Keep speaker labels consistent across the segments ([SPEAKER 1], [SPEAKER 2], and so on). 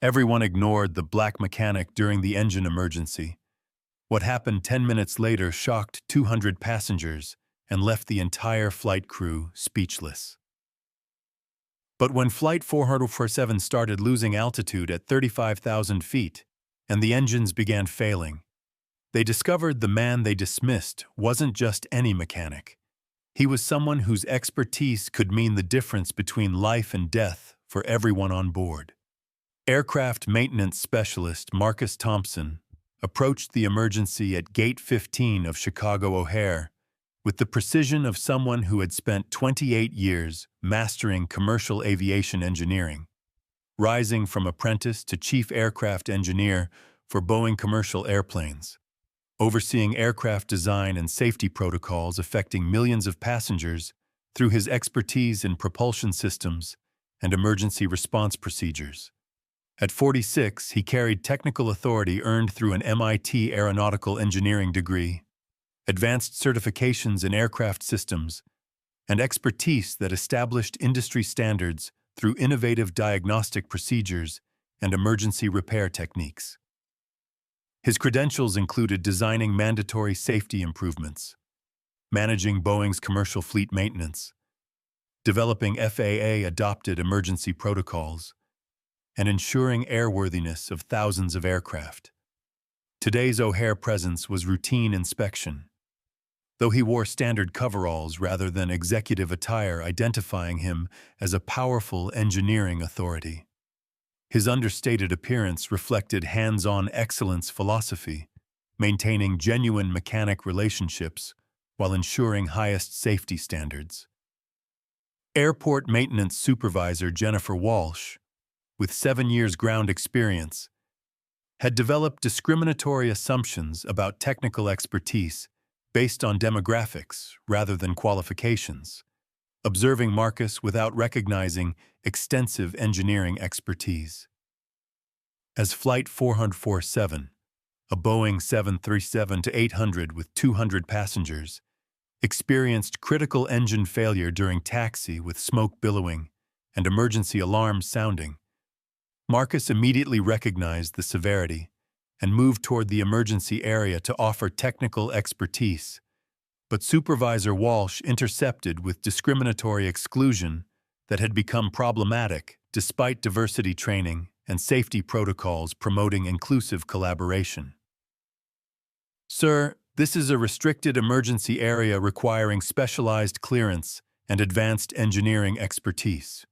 [SPEAKER 1] Everyone ignored the black mechanic during the engine emergency. What happened 10 minutes later shocked 200 passengers and left the entire flight crew speechless. But when Flight 447 started losing altitude at 35,000 feet and the engines began failing, they discovered the man they dismissed wasn't just any mechanic. He was someone whose expertise could mean the difference between life and death for everyone on board. Aircraft maintenance specialist Marcus Thompson approached the emergency at Gate 15 of Chicago O'Hare with the precision of someone who had spent 28 years mastering commercial aviation engineering, rising from apprentice to chief aircraft engineer for Boeing commercial airplanes, overseeing aircraft design and safety protocols affecting millions of passengers through his expertise in propulsion systems and emergency response procedures. At 46, he carried technical authority earned through an MIT aeronautical engineering degree, advanced certifications in aircraft systems, and expertise that established industry standards through innovative diagnostic procedures and emergency repair techniques. His credentials included designing mandatory safety improvements, managing Boeing's commercial fleet maintenance, developing FAA-adopted emergency protocols, and ensuring airworthiness of thousands of aircraft. Today's O'Hare presence was routine inspection, though he wore standard coveralls rather than executive attire, identifying him as a powerful engineering authority. His understated appearance reflected hands-on excellence philosophy, maintaining genuine mechanic relationships while ensuring highest safety standards. Airport maintenance supervisor Jennifer Walsh, with 7 years ground experience, had developed discriminatory assumptions about technical expertise based on demographics rather than qualifications, observing Marcus without recognizing extensive engineering expertise. As Flight 447, a Boeing 737-800 with 200 passengers, experienced critical engine failure during taxi with smoke billowing and emergency alarms sounding, Marcus immediately recognized the severity and moved toward the emergency area to offer technical expertise, but Supervisor Walsh intercepted with discriminatory exclusion that had become problematic despite diversity training and safety protocols promoting inclusive collaboration. "Sir, this is a restricted emergency area requiring specialized clearance and advanced engineering expertise,"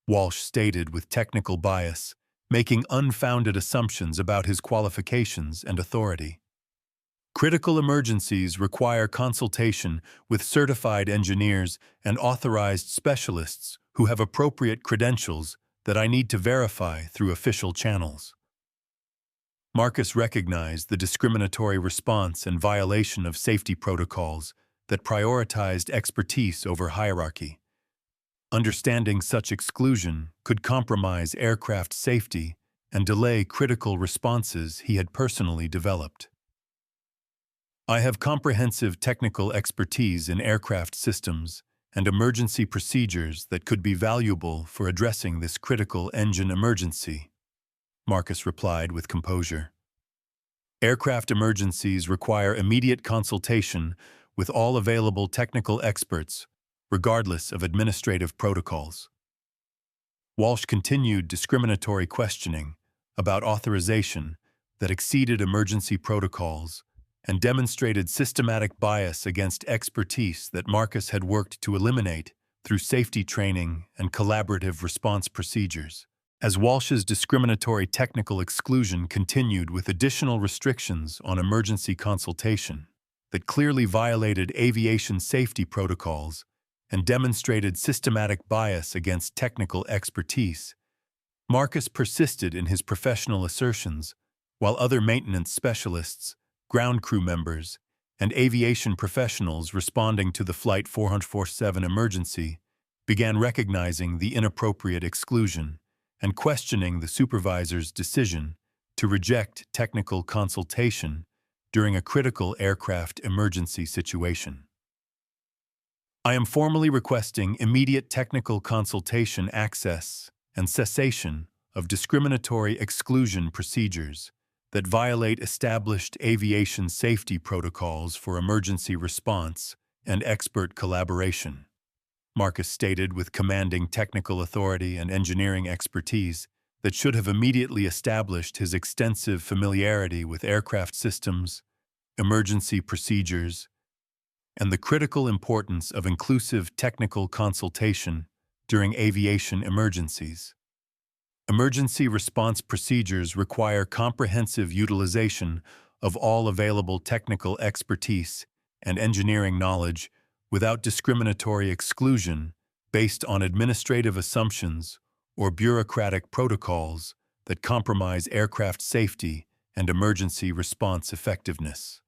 [SPEAKER 1] Walsh stated with technical bias, making unfounded assumptions about his qualifications and authority. "Critical emergencies require consultation with certified engineers and authorized specialists who have appropriate credentials that I need to verify through official channels." Marcus recognized the discriminatory response and violation of safety protocols that prioritized expertise over hierarchy. Understanding such exclusion could compromise aircraft safety and delay critical responses he had personally developed. "I have comprehensive technical expertise in aircraft systems and emergency procedures that could be valuable for addressing this critical engine emergency," Marcus replied with composure. "Aircraft emergencies require immediate consultation with all available technical experts, regardless of administrative protocols." Walsh continued discriminatory questioning about authorization that exceeded emergency protocols and demonstrated systematic bias against expertise that Marcus had worked to eliminate through safety training and collaborative response procedures. As Walsh's discriminatory technical exclusion continued with additional restrictions on emergency consultation that clearly violated aviation safety protocols and demonstrated systematic bias against technical expertise, Marcus persisted in his professional assertions, while other maintenance specialists, ground crew members, and aviation professionals responding to the Flight 447 emergency began recognizing the inappropriate exclusion and questioning the supervisor's decision to reject technical consultation during a critical aircraft emergency situation. "I am formally requesting immediate technical consultation access and cessation of discriminatory exclusion procedures that violate established aviation safety protocols for emergency response and expert collaboration. Marcus stated with commanding technical authority and engineering expertise that should have immediately established his extensive familiarity with aircraft systems, emergency procedures, and the critical importance of inclusive technical consultation during aviation emergencies. Emergency response procedures require comprehensive utilization of all available technical expertise and engineering knowledge without discriminatory exclusion based on administrative assumptions or bureaucratic protocols that compromise aircraft safety and emergency response effectiveness.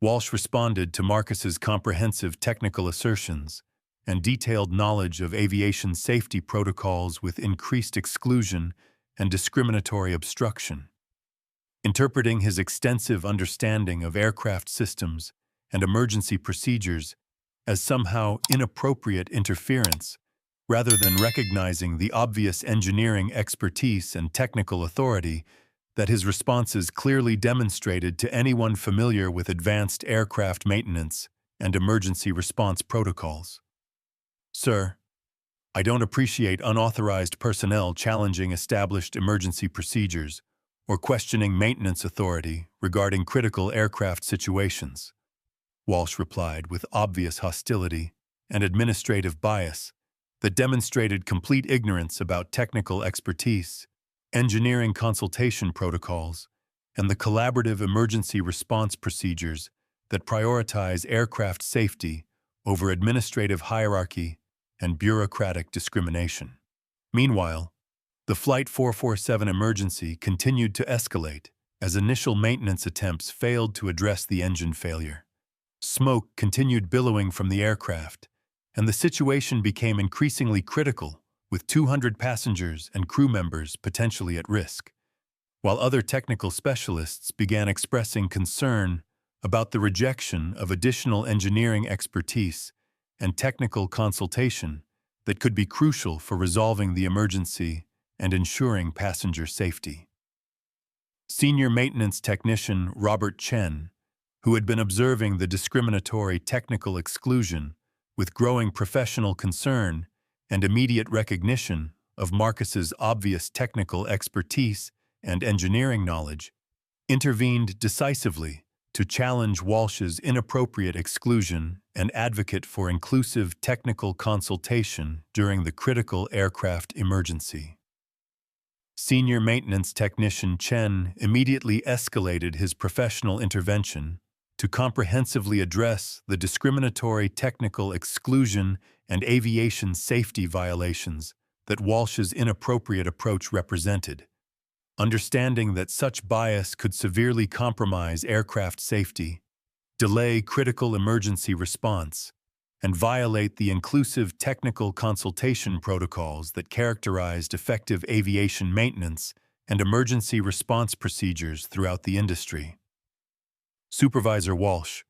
[SPEAKER 1] Walsh responded to Marcus's comprehensive technical assertions and detailed knowledge of aviation safety protocols with increased exclusion and discriminatory obstruction. Interpreting his extensive understanding of aircraft systems and emergency procedures as somehow inappropriate interference, rather than recognizing the obvious engineering expertise and technical authority that his responses clearly demonstrated to anyone familiar with advanced aircraft maintenance and emergency response protocols. Sir, I don't appreciate unauthorized personnel challenging established emergency procedures or questioning maintenance authority regarding critical aircraft situations, Walsh replied with obvious hostility and administrative bias that demonstrated complete ignorance about technical expertise, engineering consultation protocols, and the collaborative emergency response procedures that prioritize aircraft safety over administrative hierarchy and bureaucratic discrimination. Meanwhile, the Flight 447 emergency continued to escalate as initial maintenance attempts failed to address the engine failure. Smoke continued billowing from the aircraft, and the situation became increasingly critical, with 200 passengers and crew members potentially at risk, while other technical specialists began expressing concern about the rejection of additional engineering expertise and technical consultation that could be crucial for resolving the emergency and ensuring passenger safety. Senior maintenance technician Robert Chen, who had been observing the discriminatory technical exclusion with growing professional concern and immediate recognition of Marcus's obvious technical expertise and engineering knowledge, intervened decisively to challenge Walsh's inappropriate exclusion and advocate for inclusive technical consultation during the critical aircraft emergency. Senior maintenance technician Chen immediately escalated his professional intervention to comprehensively address the discriminatory technical exclusion and aviation safety violations that Walsh's inappropriate approach represented. Understanding that such bias could severely compromise aircraft safety, delay critical emergency response, and violate the inclusive technical consultation protocols that characterized effective aviation maintenance and emergency response procedures throughout the industry. Supervisor Walsh,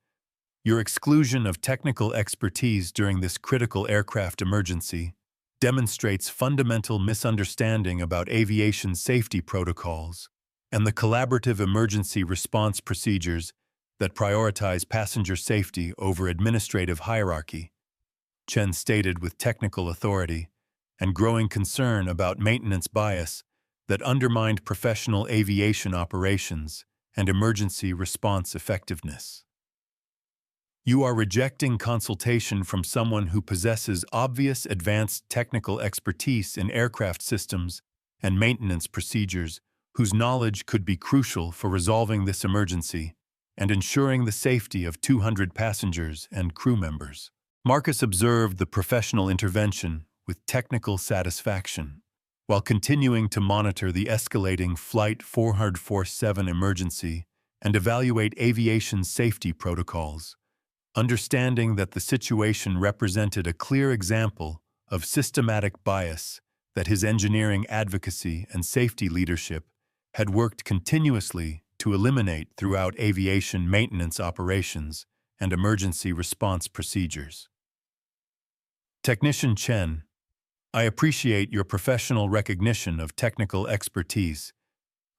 [SPEAKER 1] your exclusion of technical expertise during this critical aircraft emergency demonstrates fundamental misunderstanding about aviation safety protocols and the collaborative emergency response procedures that prioritize passenger safety over administrative hierarchy, Chen stated with technical authority and growing concern about maintenance bias that undermined professional aviation operations and emergency response effectiveness. You are rejecting consultation from someone who possesses obvious advanced technical expertise in aircraft systems and maintenance procedures whose knowledge could be crucial for resolving this emergency and ensuring the safety of 200 passengers and crew members. Marcus observed the professional intervention with technical satisfaction, while continuing to monitor the escalating Flight 447 emergency and evaluate aviation safety protocols, understanding that the situation represented a clear example of systematic bias that his engineering advocacy and safety leadership had worked continuously to eliminate throughout aviation maintenance operations and emergency response procedures. Technician Chen, I appreciate your professional recognition of technical expertise,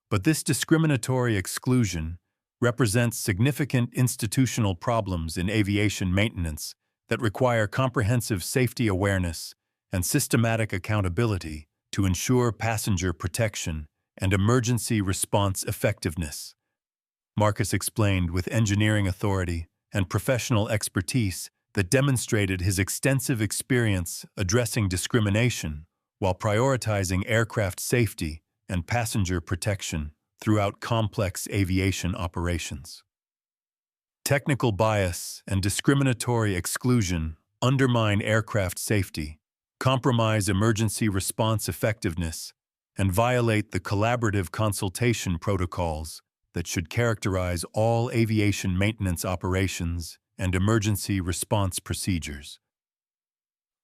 [SPEAKER 1] but this discriminatory exclusion represents significant institutional problems in aviation maintenance that require comprehensive safety awareness and systematic accountability to ensure passenger protection and emergency response effectiveness. Marcus explained with engineering authority and professional expertise that demonstrated his extensive experience addressing discrimination while prioritizing aircraft safety and passenger protection throughout complex aviation operations. Technical bias and discriminatory exclusion undermine aircraft safety, compromise emergency response effectiveness, and violate the collaborative consultation protocols that should characterize all aviation maintenance operations and emergency response procedures.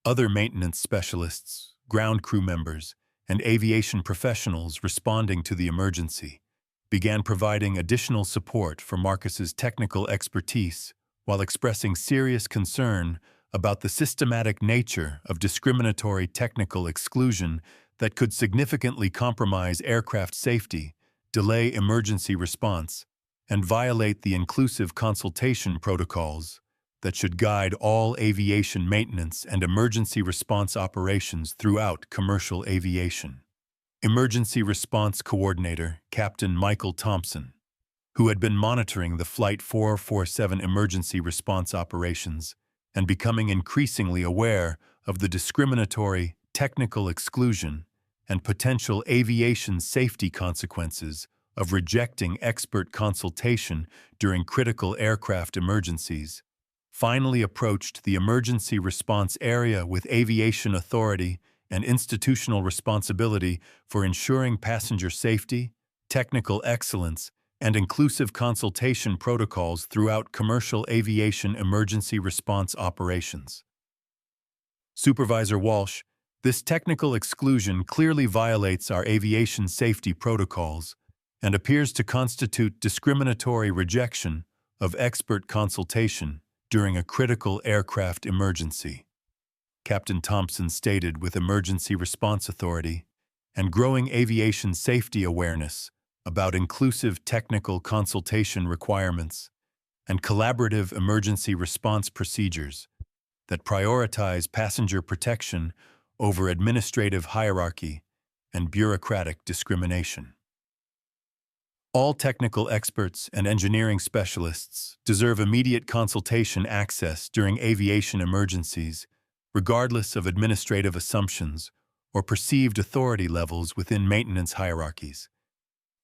[SPEAKER 1] Other maintenance specialists, ground crew members, and aviation professionals responding to the emergency began providing additional support for Marcus's technical expertise while expressing serious concern about the systematic nature of discriminatory technical exclusion that could significantly compromise aircraft safety, delay emergency response, and violate the inclusive consultation protocols that should guide all aviation maintenance and emergency response operations throughout commercial aviation. Emergency Response Coordinator, Captain Michael Thompson, who had been monitoring the Flight 447 emergency response operations and becoming increasingly aware of the discriminatory technical exclusion and potential aviation safety consequences of rejecting expert consultation during critical aircraft emergencies, finally approached the emergency response area with aviation authority and institutional responsibility for ensuring passenger safety, technical excellence, and inclusive consultation protocols throughout commercial aviation emergency response operations. Supervisor Walsh, this technical exclusion clearly violates our aviation safety protocols and appears to constitute discriminatory rejection of expert consultation during a critical aircraft emergency, Captain Thompson stated with emergency response authority and growing aviation safety awareness about inclusive technical consultation requirements and collaborative emergency response procedures that prioritize passenger protection over administrative hierarchy and bureaucratic discrimination. All technical experts and engineering specialists deserve immediate consultation access during aviation emergencies, regardless of administrative assumptions or perceived authority levels within maintenance hierarchies,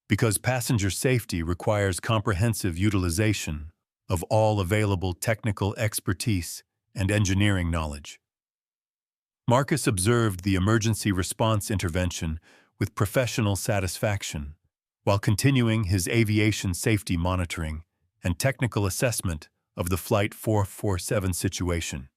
[SPEAKER 1] because passenger safety requires comprehensive utilization of all available technical expertise and engineering knowledge. Marcus observed the emergency response intervention with professional satisfaction, while continuing his aviation safety monitoring and technical assessment of the Flight 447 situation,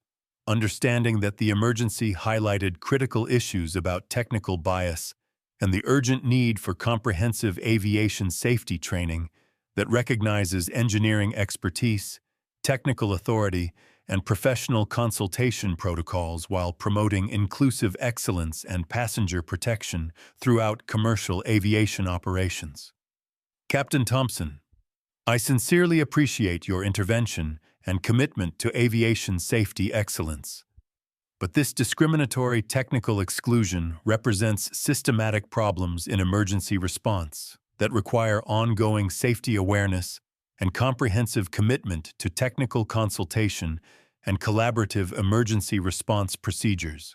[SPEAKER 1] understanding that the emergency highlighted critical issues about technical bias and the urgent need for comprehensive aviation safety training that recognizes engineering expertise, technical authority, and professional consultation protocols while promoting inclusive excellence and passenger protection throughout commercial aviation operations. Captain Thompson, I sincerely appreciate your intervention and commitment to aviation safety excellence. But this discriminatory technical exclusion represents systematic problems in emergency response that require ongoing safety awareness and comprehensive commitment to technical consultation and collaborative emergency response procedures,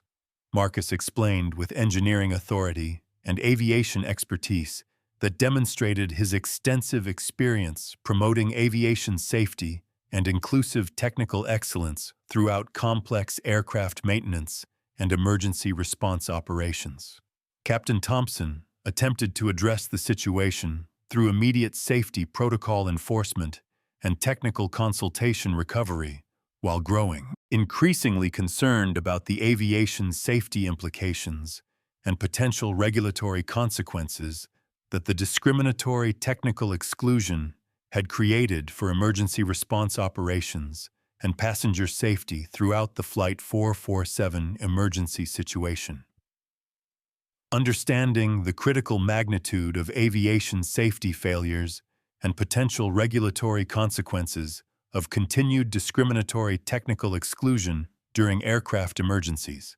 [SPEAKER 1] Marcus explained with engineering authority and aviation expertise that demonstrated his extensive experience promoting aviation safety and inclusive technical excellence throughout complex aircraft maintenance and emergency response operations. Captain Thompson attempted to address the situation through immediate safety protocol enforcement and technical consultation recovery, while growing increasingly concerned about the aviation safety implications and potential regulatory consequences that the discriminatory technical exclusion had created for emergency response operations and passenger safety throughout the Flight 447 emergency situation. Understanding the critical magnitude of aviation safety failures and potential regulatory consequences of continued discriminatory technical exclusion during aircraft emergencies.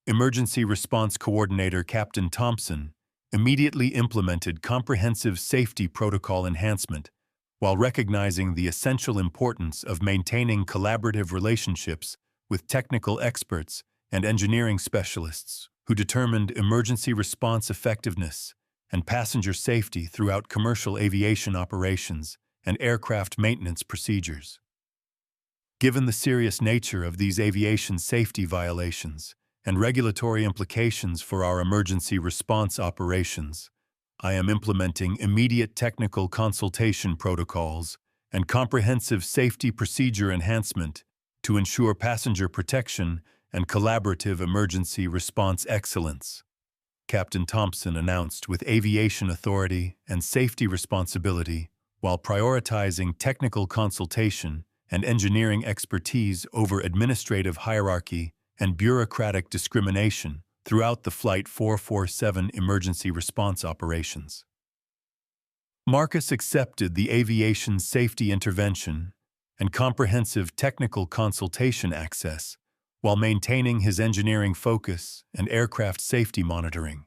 [SPEAKER 1] Emergency Response Coordinator Captain Thompson immediately implemented comprehensive safety protocol enhancement while recognizing the essential importance of maintaining collaborative relationships with technical experts and engineering specialists who determined emergency response effectiveness and passenger safety throughout commercial aviation operations and aircraft maintenance procedures. Given the serious nature of these aviation safety violations and regulatory implications for our emergency response operations, I am implementing immediate technical consultation protocols and comprehensive safety procedure enhancement to ensure passenger protection and collaborative emergency response excellence, Captain Thompson announced with aviation authority and safety responsibility while prioritizing technical consultation and engineering expertise over administrative hierarchy and bureaucratic discrimination throughout the Flight 447 emergency response operations. Marcus accepted the aviation safety intervention and comprehensive technical consultation access while maintaining his engineering focus and aircraft safety monitoring,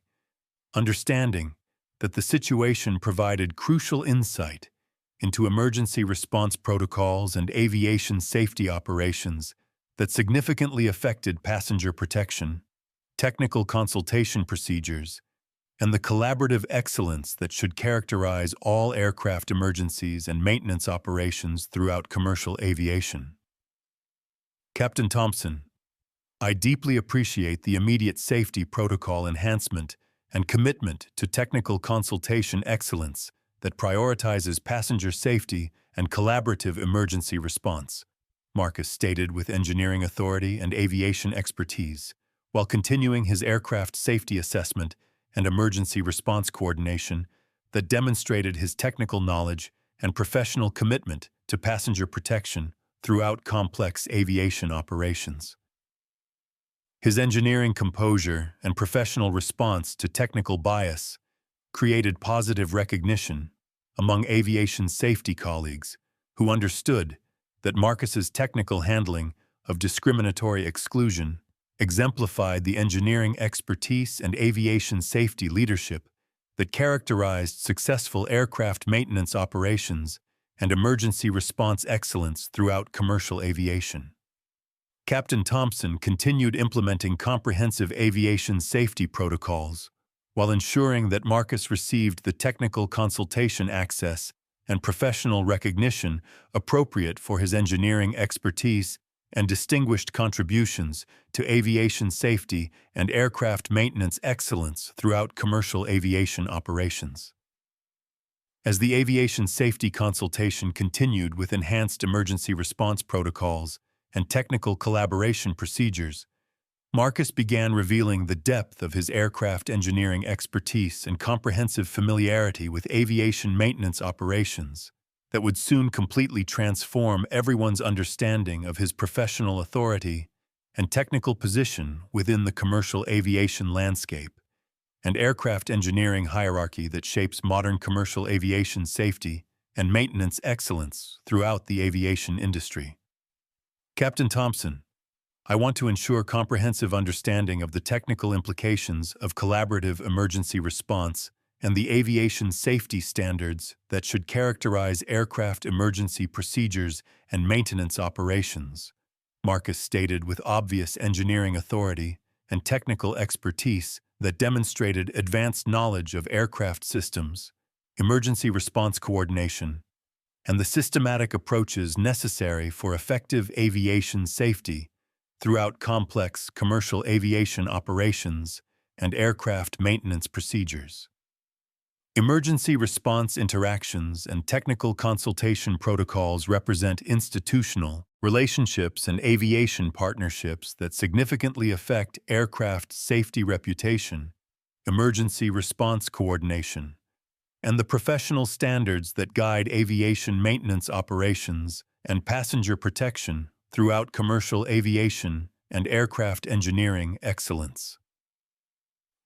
[SPEAKER 1] understanding that the situation provided crucial insight into emergency response protocols and aviation safety operations that significantly affected passenger protection, technical consultation procedures, and the collaborative excellence that should characterize all aircraft emergencies and maintenance operations throughout commercial aviation. Captain Thompson, I deeply appreciate the immediate safety protocol enhancement and commitment to technical consultation excellence that prioritizes passenger safety and collaborative emergency response, Marcus stated with engineering authority and aviation expertise, while continuing his aircraft safety assessment and emergency response coordination that demonstrated his technical knowledge and professional commitment to passenger protection throughout complex aviation operations. His engineering composure and professional response to technical bias created positive recognition among aviation safety colleagues who understood that Marcus's technical handling of discriminatory exclusion exemplified the engineering expertise and aviation safety leadership that characterized successful aircraft maintenance operations and emergency response excellence throughout commercial aviation. Captain Thompson continued implementing comprehensive aviation safety protocols while ensuring that Marcus received the technical consultation access and professional recognition appropriate for his engineering expertise and distinguished contributions to aviation safety and aircraft maintenance excellence throughout commercial aviation operations. As the aviation safety consultation continued with enhanced emergency response protocols and technical collaboration procedures, Marcus began revealing the depth of his aircraft engineering expertise and comprehensive familiarity with aviation maintenance operations that would soon completely transform everyone's understanding of his professional authority and technical position within the commercial aviation landscape and aircraft engineering hierarchy that shapes modern commercial aviation safety and maintenance excellence throughout the aviation industry. Captain Thompson, I want to ensure comprehensive understanding of the technical implications of collaborative emergency response and the aviation safety standards that should characterize aircraft emergency procedures and maintenance operations, Marcus stated with obvious engineering authority and technical expertise that demonstrated advanced knowledge of aircraft systems, emergency response coordination, and the systematic approaches necessary for effective aviation safety throughout complex commercial aviation operations and aircraft maintenance procedures. Emergency response interactions and technical consultation protocols represent institutional, relationships, and aviation partnerships that significantly affect aircraft safety reputation, emergency response coordination, and the professional standards that guide aviation maintenance operations and passenger protection throughout commercial aviation and aircraft engineering excellence.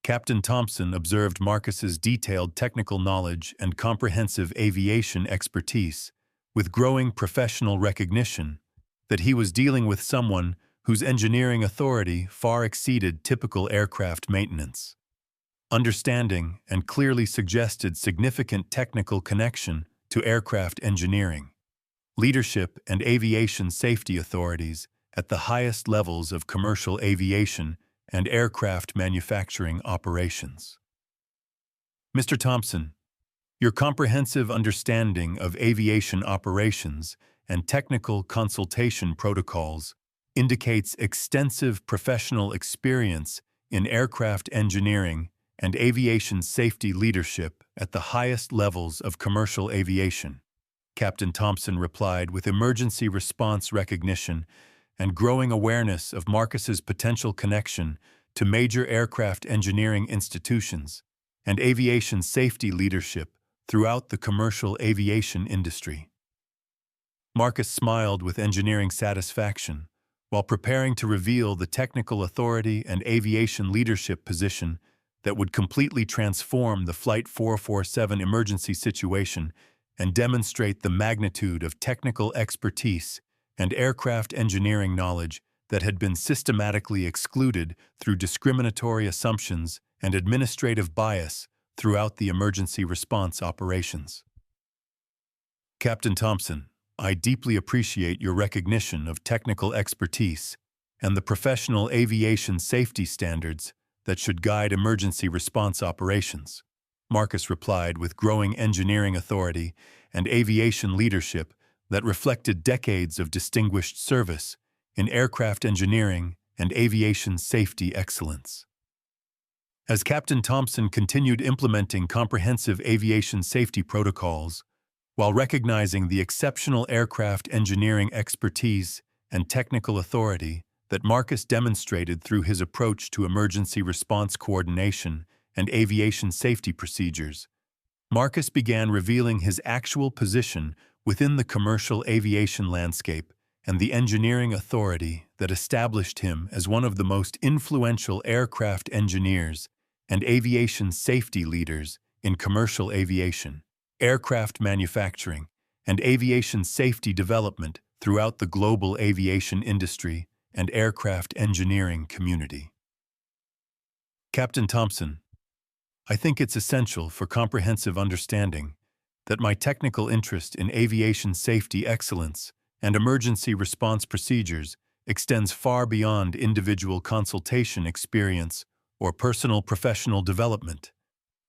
[SPEAKER 1] Captain Thompson observed Marcus's detailed technical knowledge and comprehensive aviation expertise, with growing professional recognition that he was dealing with someone whose engineering authority far exceeded typical aircraft maintenance. Understanding and clearly suggested significant technical connection to aircraft engineering, leadership, and aviation safety authorities at the highest levels of commercial aviation and aircraft manufacturing operations. Mr. Thompson, your comprehensive understanding of aviation operations and technical consultation protocols indicates extensive professional experience in aircraft engineering and aviation safety leadership at the highest levels of commercial aviation, Captain Thompson replied with emergency response recognition and growing awareness of Marcus's potential connection to major aircraft engineering institutions and aviation safety leadership throughout the commercial aviation industry. Marcus smiled with engineering satisfaction while preparing to reveal the technical authority and aviation leadership position that would completely transform the Flight 447 emergency situation and demonstrate the magnitude of technical expertise and aircraft engineering knowledge that had been systematically excluded through discriminatory assumptions and administrative bias throughout the emergency response operations. Captain Thompson, I deeply appreciate your recognition of technical expertise and the professional aviation safety standards that should guide emergency response operations, Marcus replied with growing engineering authority and aviation leadership that reflected decades of distinguished service in aircraft engineering and aviation safety excellence. As Captain Thompson continued implementing comprehensive aviation safety protocols, while recognizing the exceptional aircraft engineering expertise and technical authority that Marcus demonstrated through his approach to emergency response coordination and aviation safety procedures, Marcus began revealing his actual position within the commercial aviation landscape and the engineering authority that established him as one of the most influential aircraft engineers and aviation safety leaders in commercial aviation, aircraft manufacturing, and aviation safety development throughout the global aviation industry and aircraft engineering community. Captain Thompson, I think it's essential for comprehensive understanding that my technical interest in aviation safety excellence and emergency response procedures extends far beyond individual consultation experience or personal professional development,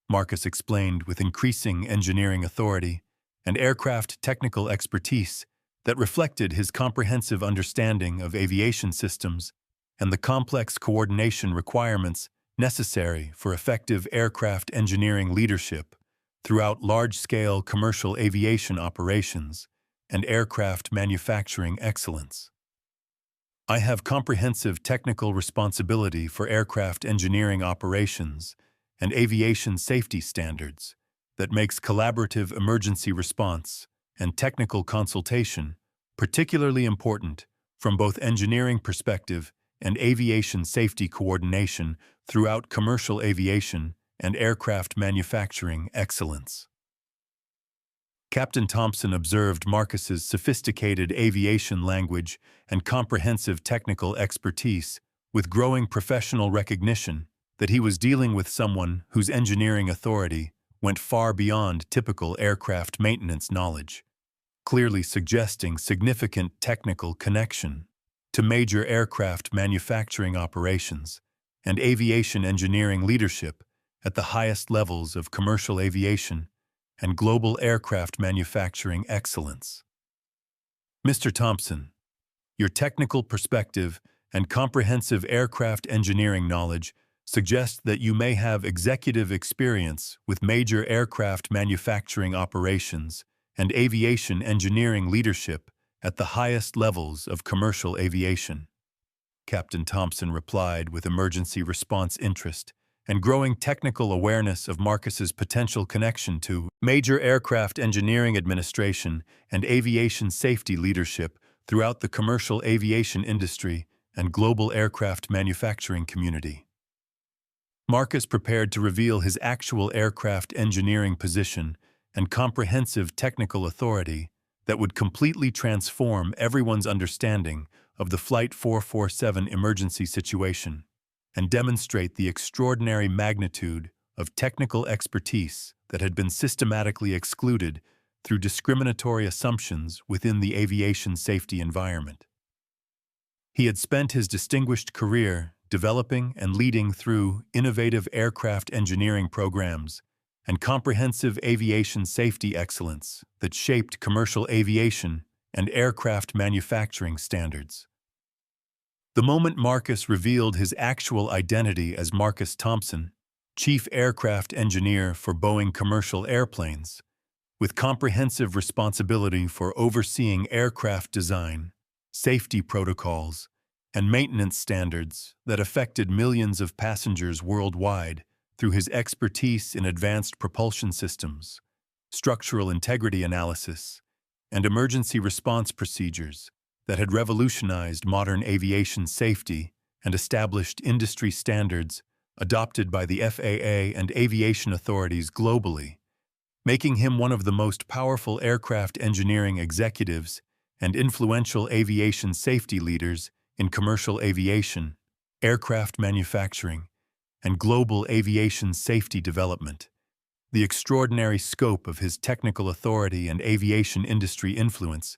[SPEAKER 1] Marcus explained with increasing engineering authority and aircraft technical expertise that reflected his comprehensive understanding of aviation systems and the complex coordination requirements necessary for effective aircraft engineering leadership throughout large-scale commercial aviation operations and aircraft manufacturing excellence. I have comprehensive technical responsibility for aircraft engineering operations and aviation safety standards that makes collaborative emergency response and technical consultation particularly important from both engineering perspective and aviation safety coordination throughout commercial aviation and aircraft manufacturing excellence. Captain Thompson observed Marcus's sophisticated aviation language and comprehensive technical expertise with growing professional recognition that he was dealing with someone whose engineering authority went far beyond typical aircraft maintenance knowledge, clearly suggesting significant technical connection to major aircraft manufacturing operations and aviation engineering leadership at the highest levels of commercial aviation and global aircraft manufacturing excellence. Mr. Thompson, your technical perspective and comprehensive aircraft engineering knowledge suggest that you may have executive experience with major aircraft manufacturing operations and aviation engineering leadership at the highest levels of commercial aviation, Captain Thompson replied with emergency response interest and growing technical awareness of Marcus's potential connection to major aircraft engineering administration and aviation safety leadership throughout the commercial aviation industry and global aircraft manufacturing community. Marcus prepared to reveal his actual aircraft engineering position and comprehensive technical authority that would completely transform everyone's understanding of the Flight 447 emergency situation and demonstrate the extraordinary magnitude of technical expertise that had been systematically excluded through discriminatory assumptions within the aviation safety environment. He had spent his distinguished career developing and leading through innovative aircraft engineering programs and comprehensive aviation safety excellence that shaped commercial aviation and aircraft manufacturing standards. The moment Marcus revealed his actual identity as Marcus Thompson, Chief Aircraft Engineer for Boeing Commercial Airplanes, with comprehensive responsibility for overseeing aircraft design, safety protocols, and maintenance standards that affected millions of passengers worldwide through his expertise in advanced propulsion systems, structural integrity analysis, and emergency response procedures that had revolutionized modern aviation safety and established industry standards adopted by the FAA and aviation authorities globally, making him one of the most powerful aircraft engineering executives and influential aviation safety leaders in commercial aviation, aircraft manufacturing, and global aviation safety development. The extraordinary scope of his technical authority and aviation industry influence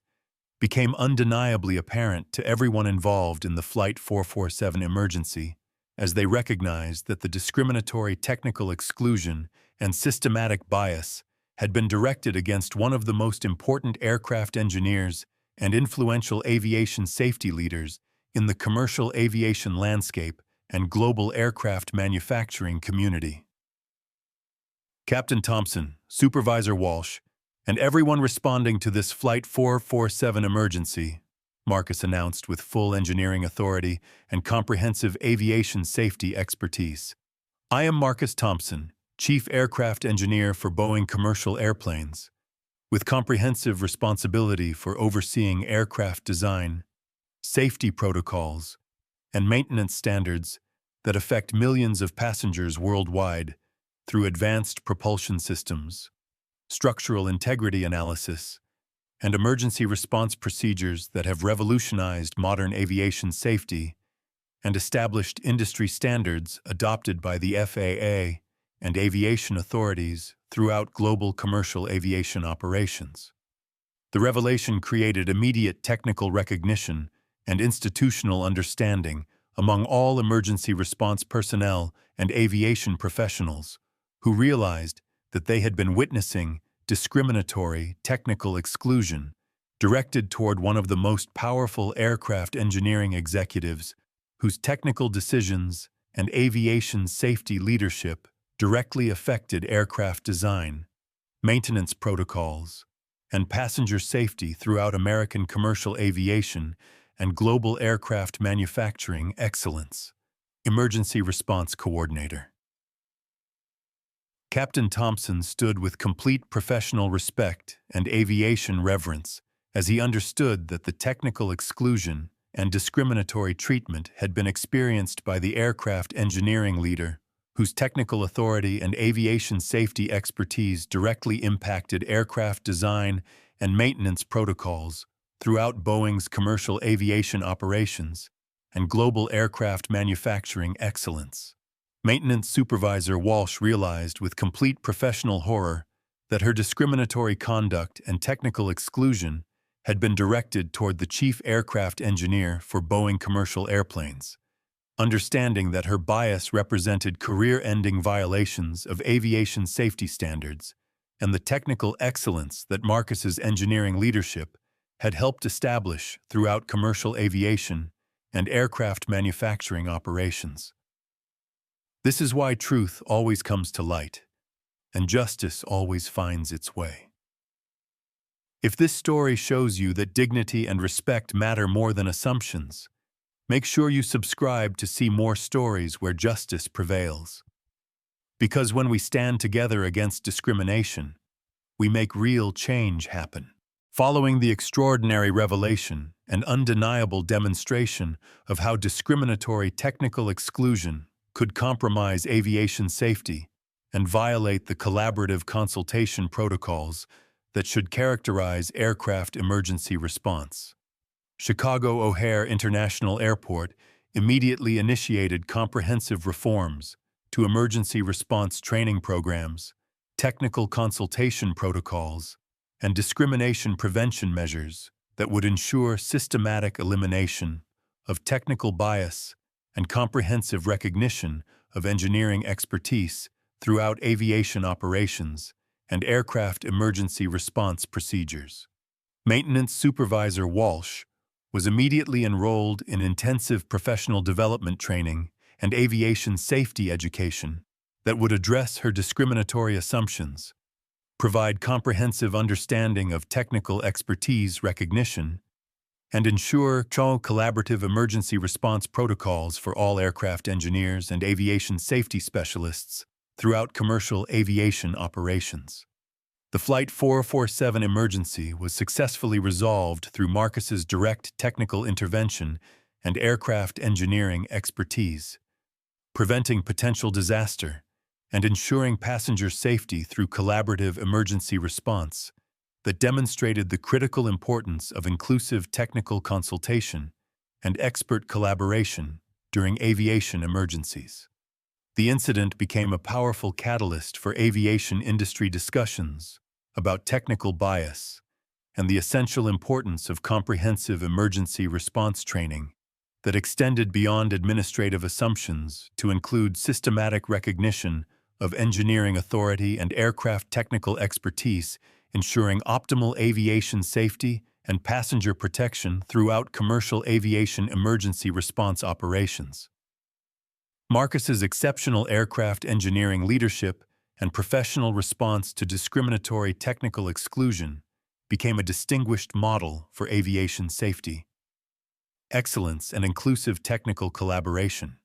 [SPEAKER 1] became undeniably apparent to everyone involved in the Flight 447 emergency, as they recognized that the discriminatory technical exclusion and systematic bias had been directed against one of the most important aircraft engineers and influential aviation safety leaders in the commercial aviation landscape and global aircraft manufacturing community. Captain Thompson, Supervisor Walsh, and everyone responding to this Flight 447 emergency, Marcus announced with full engineering authority and comprehensive aviation safety expertise. I am Marcus Thompson, Chief Aircraft Engineer for Boeing Commercial Airplanes, with comprehensive responsibility for overseeing aircraft design, safety protocols, and maintenance standards that affect millions of passengers worldwide through advanced propulsion systems, structural integrity analysis, and emergency response procedures that have revolutionized modern aviation safety and established industry standards adopted by the FAA and aviation authorities throughout global commercial aviation operations. The revelation created immediate technical recognition and institutional understanding among all emergency response personnel and aviation professionals who realized that they had been witnessing discriminatory technical exclusion directed toward one of the most powerful aircraft engineering executives whose technical decisions and aviation safety leadership directly affected aircraft design, maintenance protocols, and passenger safety throughout American commercial aviation and global aircraft manufacturing excellence. Emergency Response Coordinator. Captain Thompson stood with complete professional respect and aviation reverence as he understood that the technical exclusion and discriminatory treatment had been experienced by the aircraft engineering leader, whose technical authority and aviation safety expertise directly impacted aircraft design and maintenance protocols throughout Boeing's commercial aviation operations and global aircraft manufacturing excellence. Maintenance Supervisor Walsh realized with complete professional horror that her discriminatory conduct and technical exclusion had been directed toward the chief aircraft engineer for Boeing Commercial Airplanes. Understanding that her bias represented career-ending violations of aviation safety standards and the technical excellence that Marcus's engineering leadership had helped establish throughout commercial aviation and aircraft manufacturing operations. This is why truth always comes to light, and justice always finds its way. If this story shows you that dignity and respect matter more than assumptions, make sure you subscribe to see more stories where justice prevails. Because when we stand together against discrimination, we make real change happen. Following the extraordinary revelation and undeniable demonstration of how discriminatory technical exclusion could compromise aviation safety and violate the collaborative consultation protocols that should characterize aircraft emergency response. Chicago O'Hare International Airport immediately initiated comprehensive reforms to emergency response training programs, technical consultation protocols, and discrimination prevention measures that would ensure systematic elimination of technical bias and comprehensive recognition of engineering expertise throughout aviation operations and aircraft emergency response procedures. Maintenance Supervisor Walsh was immediately enrolled in intensive professional development training and aviation safety education that would address her discriminatory assumptions, provide comprehensive understanding of technical expertise recognition, and ensure collaborative emergency response protocols for all aircraft engineers and aviation safety specialists throughout commercial aviation operations. The Flight 447 emergency was successfully resolved through Marcus's direct technical intervention and aircraft engineering expertise, preventing potential disaster and ensuring passenger safety through collaborative emergency response that demonstrated the critical importance of inclusive technical consultation and expert collaboration during aviation emergencies. The incident became a powerful catalyst for aviation industry discussions about technical bias and the essential importance of comprehensive emergency response training that extended beyond administrative assumptions to include systematic recognition of engineering authority and aircraft technical expertise, ensuring optimal aviation safety and passenger protection throughout commercial aviation emergency response operations. Marcus's exceptional aircraft engineering leadership and professional response to discriminatory technical exclusion became a distinguished model for aviation safety, excellence, and inclusive technical collaboration.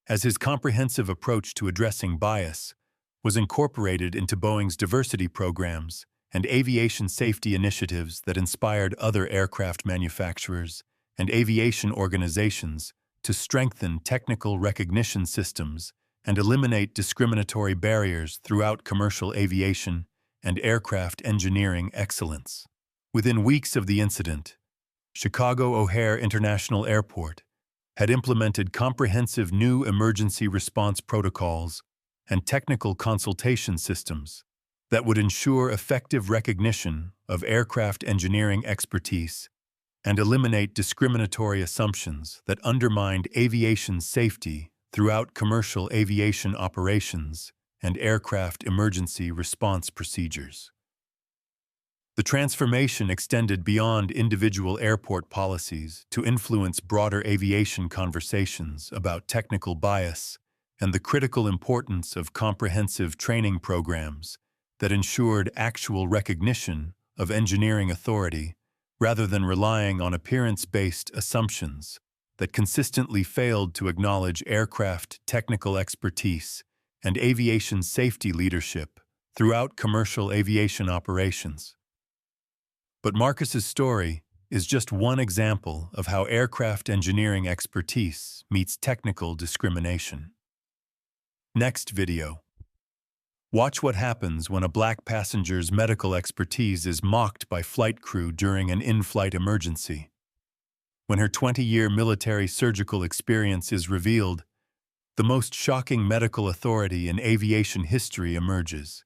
[SPEAKER 1] As his comprehensive approach to addressing bias was incorporated into Boeing's diversity programs and aviation safety initiatives that inspired other aircraft manufacturers and aviation organizations to strengthen technical recognition systems and eliminate discriminatory barriers throughout commercial aviation and aircraft engineering excellence. Within weeks of the incident, Chicago O'Hare International Airport had implemented comprehensive new emergency response protocols and technical consultation systems that would ensure effective recognition of aircraft engineering expertise and eliminate discriminatory assumptions that undermined aviation safety throughout commercial aviation operations and aircraft emergency response procedures. The transformation extended beyond individual airport policies to influence broader aviation conversations about technical bias and the critical importance of comprehensive training programs that ensured actual recognition of engineering authority rather than relying on appearance-based assumptions that consistently failed to acknowledge aircraft technical expertise and aviation safety leadership throughout commercial aviation operations. But Marcus's story is just one example of how aircraft engineering expertise meets technical discrimination. Next video. Watch what happens when a black passenger's medical expertise is mocked by flight crew during an in-flight emergency. When her 20-year military surgical experience is revealed, the most shocking medical authority in aviation history emerges.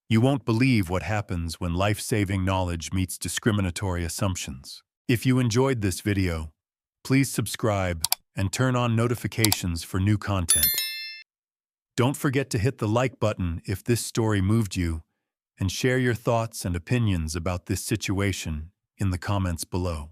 [SPEAKER 1] You won't believe what happens when life-saving knowledge meets discriminatory assumptions. If you enjoyed this video, please subscribe and turn on notifications for new content. Don't forget to hit the like button if this story moved you, and share your thoughts and opinions about this situation in the comments below.